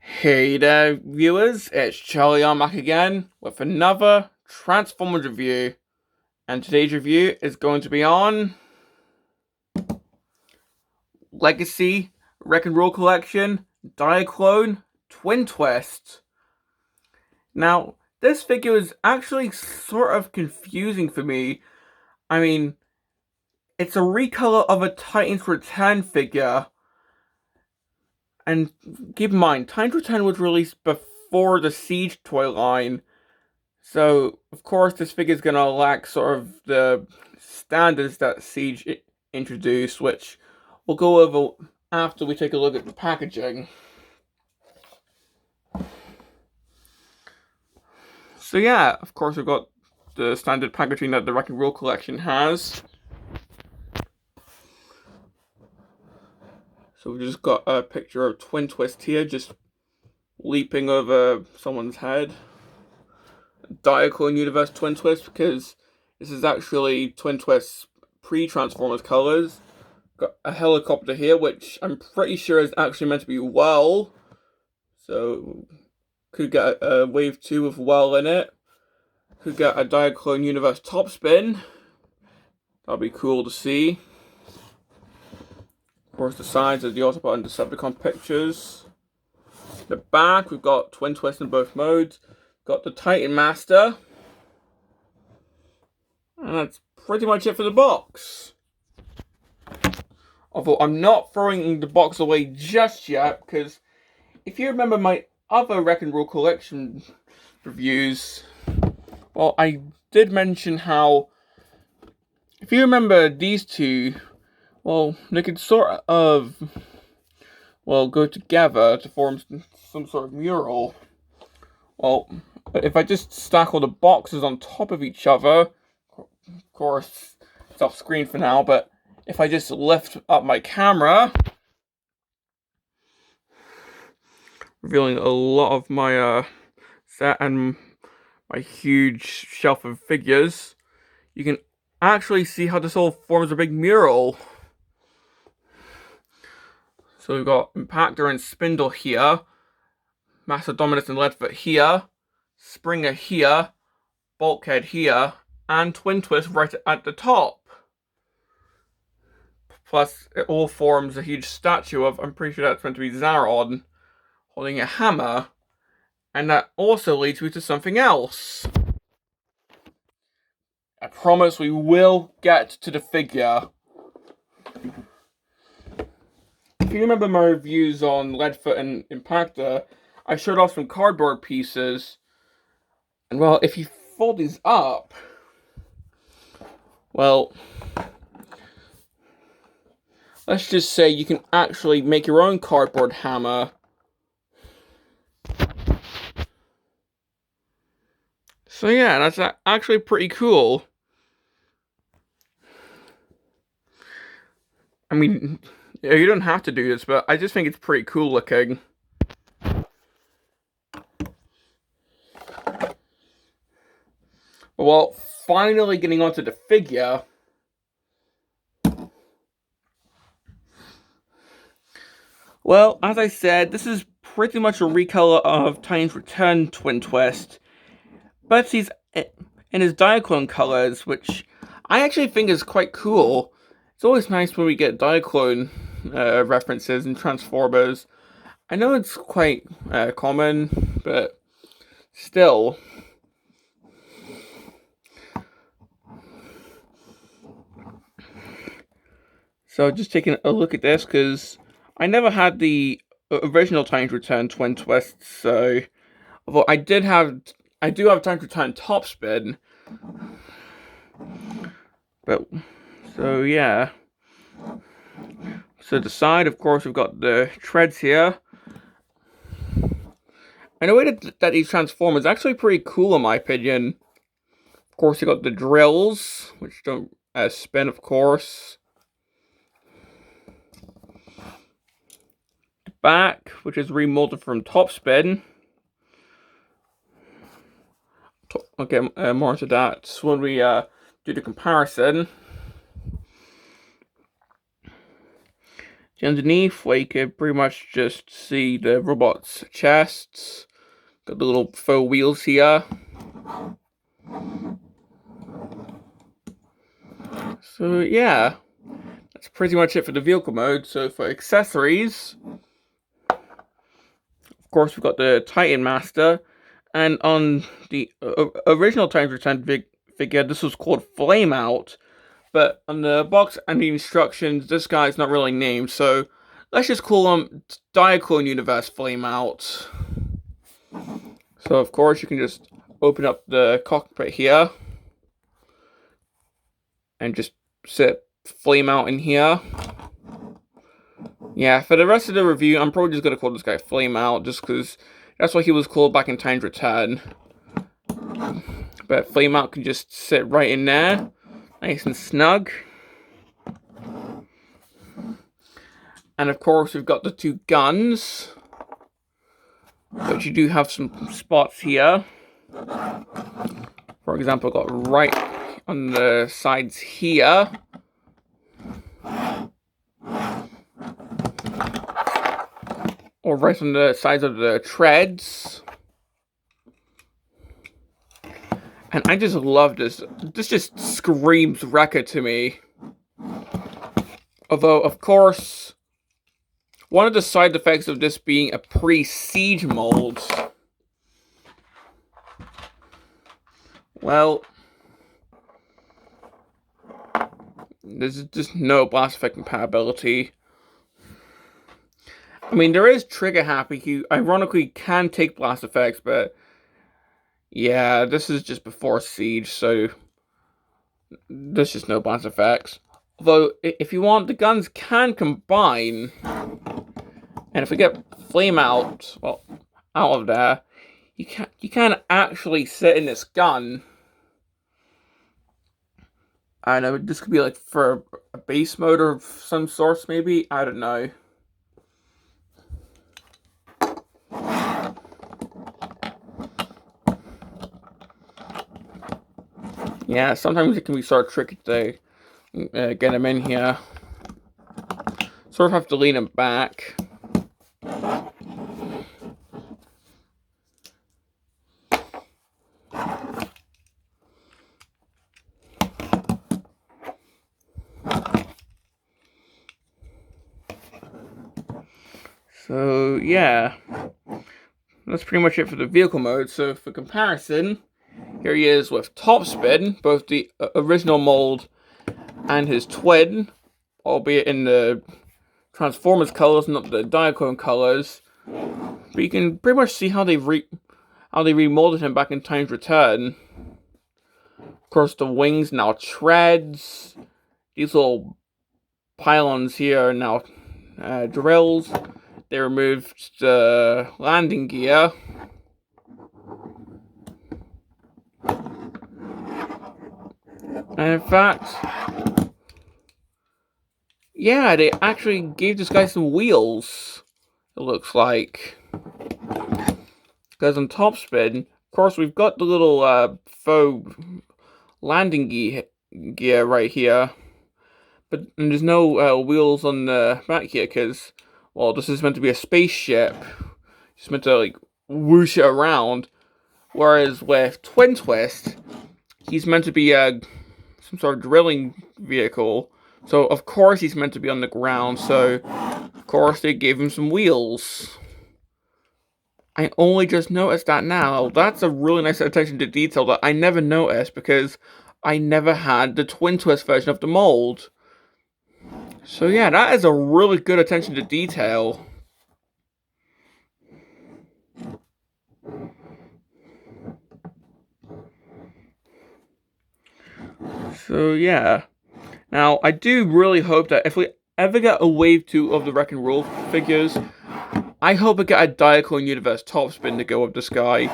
Hey there, viewers, it's Charlie. I'm back again with another Transformers review. And today's review is going to be on Legacy Wreck and Roll Collection Diaclone Twin Twist. Now, this figure is actually sort of confusing for me. I mean, it's a recolor of a Titans Return figure. And keep in mind, Titans Return was released before the Siege toy line. So, of course, this figure is going to lack sort of the standards that Siege introduced, which we'll go over after we take a look at the packaging. So yeah, of course, we've got the standard packaging that the Wreck and Roll collection has. So we've just got a picture of Twin Twist here, just leaping over someone's head. Diaclone Universe Twin Twist, because this is actually Twin Twist's pre-Transformers colors. Got a helicopter here, which I'm pretty sure is actually meant to be Well. So, could get a Wave 2 with Well in it. Could get a Diaclone Universe top spin. That'd be cool to see. Of course, the sides of the Autobot and Decepticon pictures. The back, we've got Twin Twist in both modes. Got the Titan Master. And that's pretty much it for the box. Although I'm not throwing the box away just yet, because if you remember my other Wreck and Roll collection reviews, well, I did mention how, if you remember these two, well, they could sort of, well, go together to form some sort of mural. Well, if I just stack all the boxes on top of each other, of course, it's off screen for now, but if I just lift up my camera, revealing a lot of my set and my huge shelf of figures, you can actually see how this all forms a big mural. So we've got Impactor and Spindle here, Master Dominus and Leadfoot here, Springer here, Bulkhead here, and Twin Twist right at the top. Plus, it all forms a huge statue of, I'm pretty sure that's meant to be Zaron, holding a hammer. And that also leads me to something else. I promise we will get to the figure. If you remember my reviews on Leadfoot and Impactor, I showed off some cardboard pieces. And well, if you fold these up, well, let's just say you can actually make your own cardboard hammer. So yeah, that's actually pretty cool. I mean, you don't have to do this, but I just think it's pretty cool looking. Well, finally getting onto the figure. Well, as I said, this is pretty much a recolor of Titans Return Twin Twist, but he's in his Diaclone colors, which I actually think is quite cool. It's always nice when we get Diaclone references in Transformers. I know it's quite common, but still. So just taking a look at this, because I never had the original Titans Return Twin Twist, so although I do have Titans Return Top Spin, but so yeah. So the side, of course, we've got the treads here, and the way that these transform is actually pretty cool in my opinion. Of course, you got the drills, which don't spin, of course. Back, which is remolded from Top Spin. Okay, more into that when we do the comparison. Underneath, where you can pretty much just see the robot's chests. Got the little faux wheels here. So yeah, that's pretty much it for the vehicle mode. So for accessories, of course we've got the Titan Master, and on the original Titan Return figure, this was called Flame Out. But on the box and the instructions, this guy's not really named, so let's just call him Diaclone Universe Flame Out. So of course you can just open up the cockpit here and just set Flame Out in here. Yeah, for the rest of the review, I'm probably just gonna call this guy Flame Out, just because that's what he was called back in Titan's Return. But Flame Out can just sit right in there, nice and snug. And of course, we've got the two guns, but you do have some spots here. For example, got right on the sides here. Or right on the sides of the treads. And I just love this. This just screams Wrecker to me. Although, of course, one of the side effects of this being a pre-siege mold, well, there's just no blast effect compatibility. I mean, there is Trigger Happy, who ironically can take blast effects, but yeah, this is just before Siege, so there's just no blast effects. Although, if you want, the guns can combine, and if we get Flame Out, well, out of there, you can actually sit in this gun. I don't know, this could be like for a base mode of some sort, maybe? I don't know. Yeah, sometimes it can be sort of tricky to get him in here. Sort of have to lean him back. So yeah, that's pretty much it for the vehicle mode. So for comparison, here he is with top spin, both the original mold and his twin, albeit in the Transformers colors, not the Diaclone colors. But you can pretty much see how they remolded him back in Titan's Return. Of course, the wings now treads. These little pylons here are now drills. They removed the landing gear. And in fact, yeah, they actually gave this guy some wheels, it looks like. Because on top spin, of course, we've got the little faux landing gear right here. But there's no wheels on the back here because, well, this is meant to be a spaceship. It's meant to, like, whoosh it around. Whereas with Twin Twist, he's meant to be some sort of drilling vehicle. So, of course, he's meant to be on the ground. So, of course, they gave him some wheels. I only just noticed that now. That's a really nice attention to detail that I never noticed because I never had the Twin Twist version of the mold. So yeah, that is a really good attention to detail. So yeah. Now, I do really hope that if we ever get a wave 2 of the Wreck and Roll figures, I hope we get a Diaclone Universe top spin to go with this guy.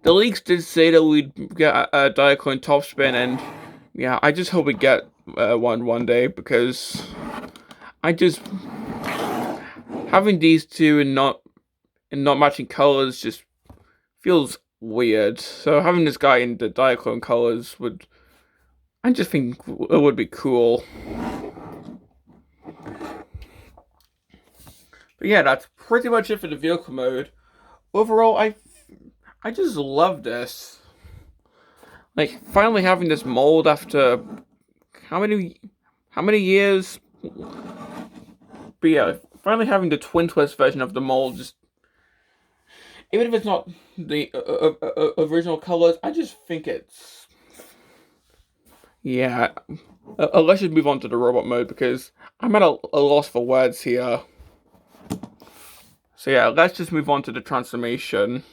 The leaks did say that we'd get a Diaclone top spin, and yeah, I just hope we get one day, because I just... having these two and not matching colors just feels weird. So having this guy in the Diaclone colors would... I just think it would be cool. But yeah, that's pretty much it for the vehicle mode. Overall, I just love this. Like, finally having this mold after how many years? But yeah, finally having the twin twist version of the mold, just even if it's not the original colors, I just think it's, yeah. Let's just move on to the robot mode because I'm at a loss for words here. So yeah, let's just move on to the transformation.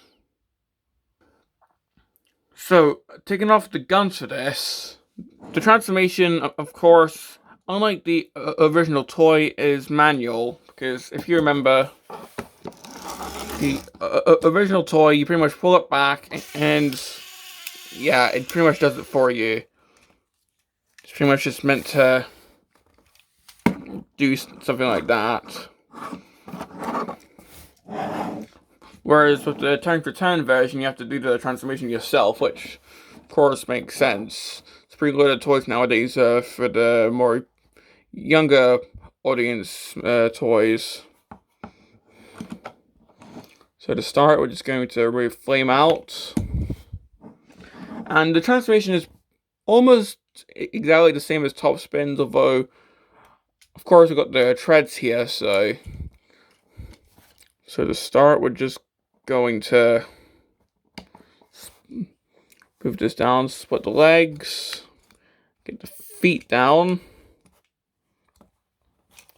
So, taking off the guns for this, the transformation, of course, unlike the original toy, is manual. Because if you remember, the original toy, you pretty much pull it back, and yeah, it pretty much does it for you. It's pretty much just meant to do something like that. Whereas with the turn for turn version, you have to do the transformation yourself, which of course makes sense. It's pretty loaded toys nowadays for the more younger audience toys. So to start, we're just going to remove flame out. And the transformation is almost exactly the same as top spins, although of course we've got the treads here, so to start, we're just going to move this down, split the legs, get the feet down,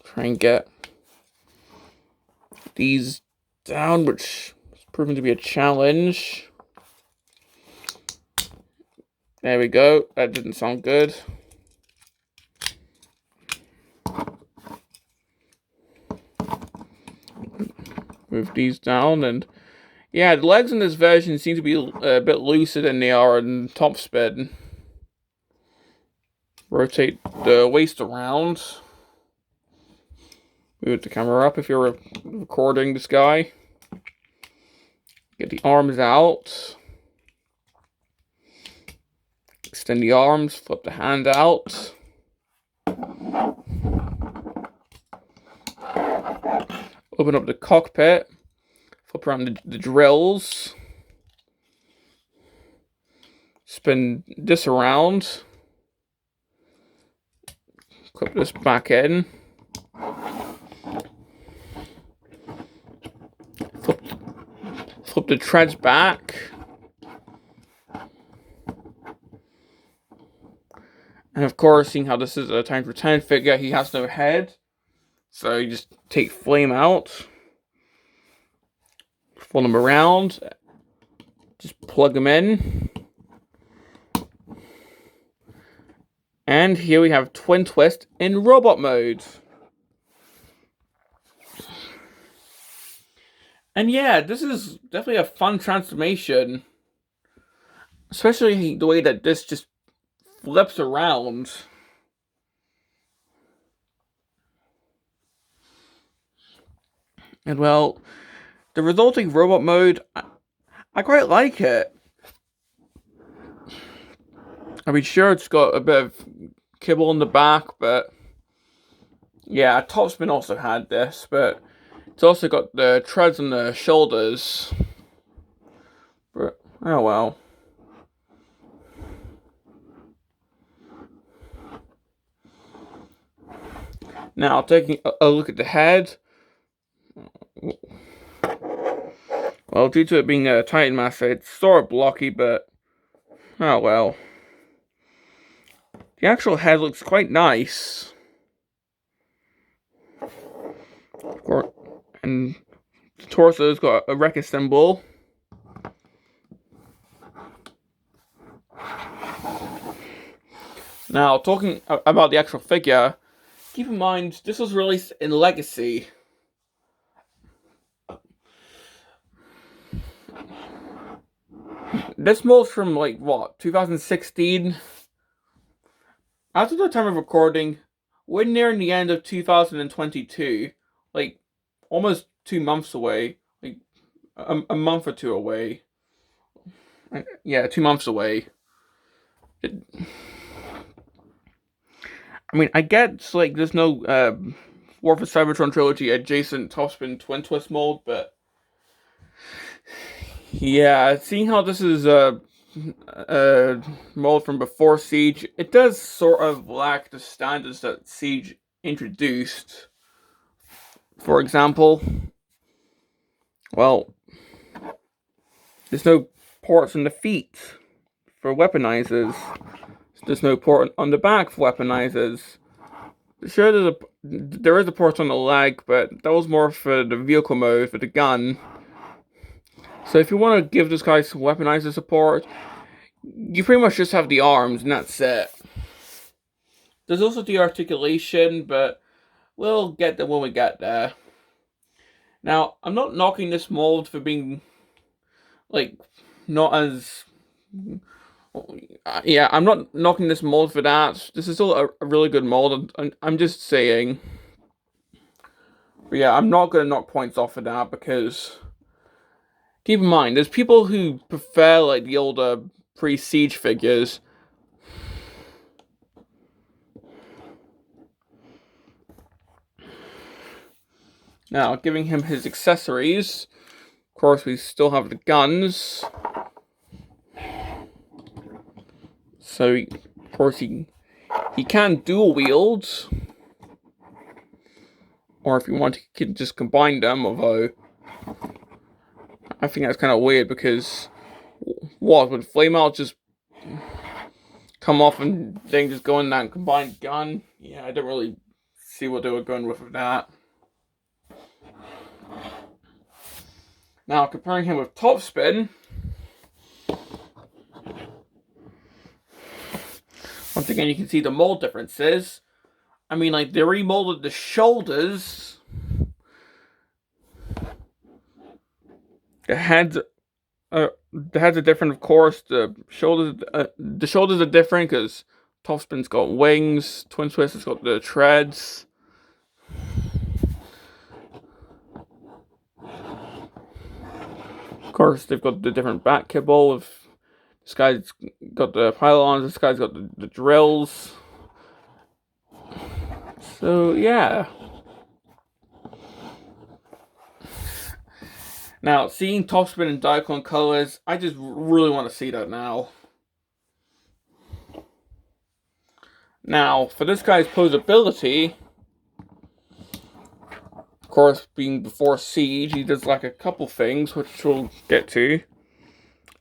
try and get these down, which is proven to be a challenge. There we go, that didn't sound good. Move these down, and yeah, the legs in this version seem to be a bit looser than they are in top spin. Rotate the waist around. Move the camera up if you're recording this guy. Get the arms out. Extend the arms, flip the hand out. Open up the cockpit. Flip around the drills. Spin this around. Clip this back in. Flip the treads back. And of course, seeing how this is a time for 10 figure, he has no head. So you just take flame out. Fold him around. Just plug him in. And here we have Twin Twist in robot mode. And yeah, this is definitely a fun transformation. Especially the way that this just flips around. And well, the resulting robot mode, I quite like it. I mean, sure, it's got a bit of kibble in the back, but yeah, Topspin also had this, but it's also got the treads on the shoulders. But, oh well. Now, taking a look at the head. Well, due to it being a Titan Master, it's sort of blocky, but oh well. The actual head looks quite nice. And the torso's got a Rekka symbol. Now, talking about the actual figure, keep in mind, this was released in Legacy. This mold's from, like, what, 2016? As of the time of recording, we're nearing the end of 2022. Like, almost 2 months away. Like, a month or two away. Yeah, 2 months away. I mean, I get, like, there's no War for Cybertron Trilogy adjacent Topspin Twin Twist mold, but yeah, seeing how this is a mold from before Siege, it does sort of lack the standards that Siege introduced. For example, well, there's no ports on the feet for weaponizers. There's no port on the back for weaponizers. Sure, there is a port on the leg, but that was more for the vehicle mode, for the gun. So if you want to give this guy some weaponizer support, you pretty much just have the arms, and that's it. There's also the articulation, but we'll get there when we get there. Now, I'm not knocking this mold for being, like, not as... Yeah, I'm not knocking this mold for that. This is still a really good mold. I'm just saying. But yeah, I'm not going to knock points off for that because... Keep in mind, there's people who prefer, like, the older pre-Siege figures. Now, giving him his accessories. Of course, we still have the guns. So, of course, he can dual wield. Or if you want, you can just combine them, although... I think that's kind of weird because... What, would Flame Out just come off and then just go in that combined gun? Yeah, I don't really see what they were going with that. Now, comparing him with Topspin, once again, you can see the mold differences. I mean, like, they remolded the shoulders. The heads are different, of course. The shoulders are different because Topspin's got wings. Twin Twist has got the treads. Of course, they've got the different back kibble. This guy's got the pylons. This guy's got the drills. So yeah. Now, seeing Topspin in Diaclone colors, I just really want to see that now. Now, for this guy's posability, of course, being before Siege, he does like a couple things, which we'll get to.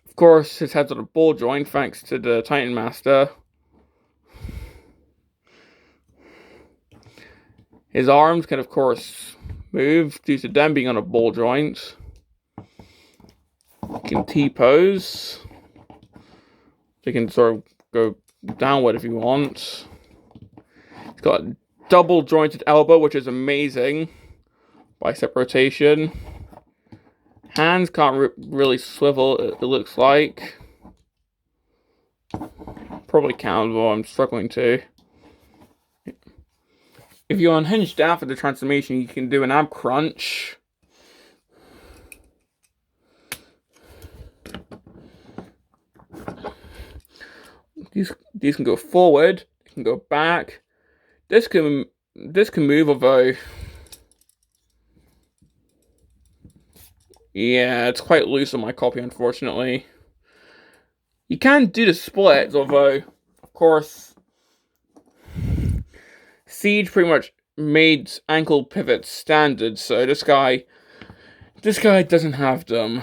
Of course, his head's on a ball joint, thanks to the Titan Master. His arms can, of course, move due to them being on a ball joint. You can T-pose. You can sort of go downward if you want. He's got a double jointed elbow, which is amazing. Bicep rotation. Hands can't really swivel, it looks like. Probably can, but I'm struggling to. If you unhinge down for the transformation, you can do an ab crunch. These can go forward, they can go back. This can move, although yeah, it's quite loose on my copy, unfortunately. You can do the splits, although of course Siege pretty much made ankle pivots standard, so this guy doesn't have them.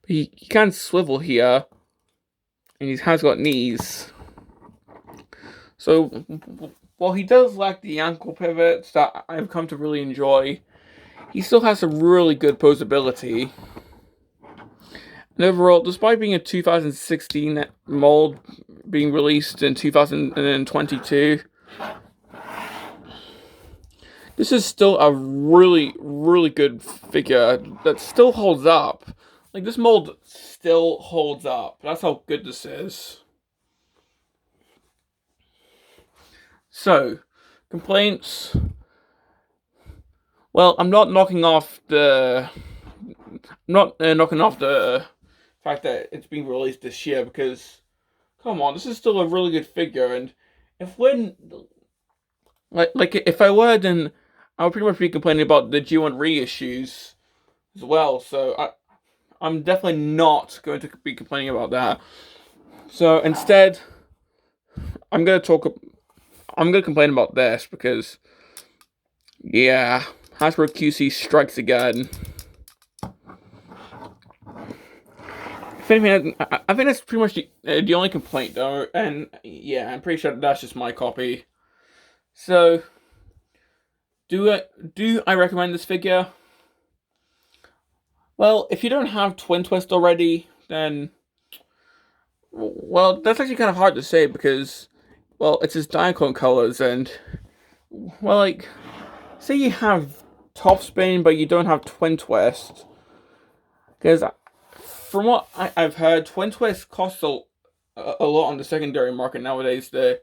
He can swivel here, and he has got knees. So, while he does lack the ankle pivots that I've come to really enjoy, he still has some really good posability. And overall, despite being a 2016 mold being released in 2022, this is still a really, really good figure that still holds up. Like, this mold still holds up. That's how good this is. So, complaints. Well, I'm not knocking off the fact that it's being released this year, because come on, this is still a really good figure, and if when Like if I were, then I would pretty much be complaining about the G1 reissues as well. So I'm definitely not going to be complaining about that. So instead, I'm gonna talk. I'm gonna complain about this because, yeah, Hasbro QC strikes again. If anything, I think that's pretty much the only complaint, though. And yeah, I'm pretty sure that's just my copy. So, do I recommend this figure? Well, if you don't have Twin Twist already, then well, that's actually kind of hard to say because, well, it's his Diaclone colors, and well, like, say you have Top Spin, but you don't have Twin Twist, because from what I've heard, Twin Twist costs a lot on the secondary market nowadays. The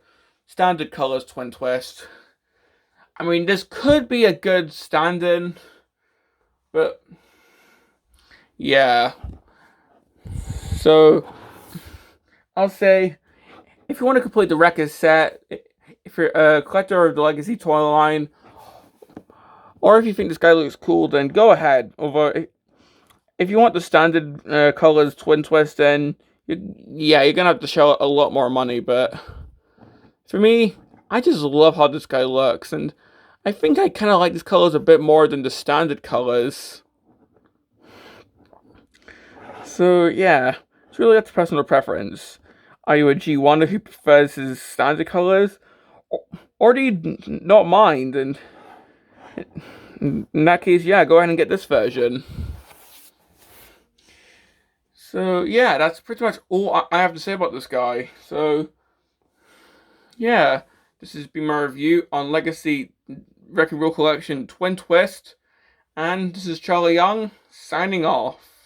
standard colors Twin Twist. I mean, this could be a good stand-in, but yeah. So I'll say, if you want to complete the Wreckers set, if you're a collector of the Legacy toy line, or if you think this guy looks cool, then go ahead. Although, if you want the standard colors Twin Twist, then yeah, you're gonna have to shell a lot more money. But for me, I just love how this guy looks, and I think I kind of like these colors a bit more than the standard colors. So yeah, it's really up to personal preference. Are you a G1 who prefers his standard colors, or do you not mind? And in that case, yeah, go ahead and get this version. So yeah, that's pretty much all I have to say about this guy. So yeah, this has been my review on Legacy Wrecking Ball Collection Twin Twist, and this is Charlie Young signing off.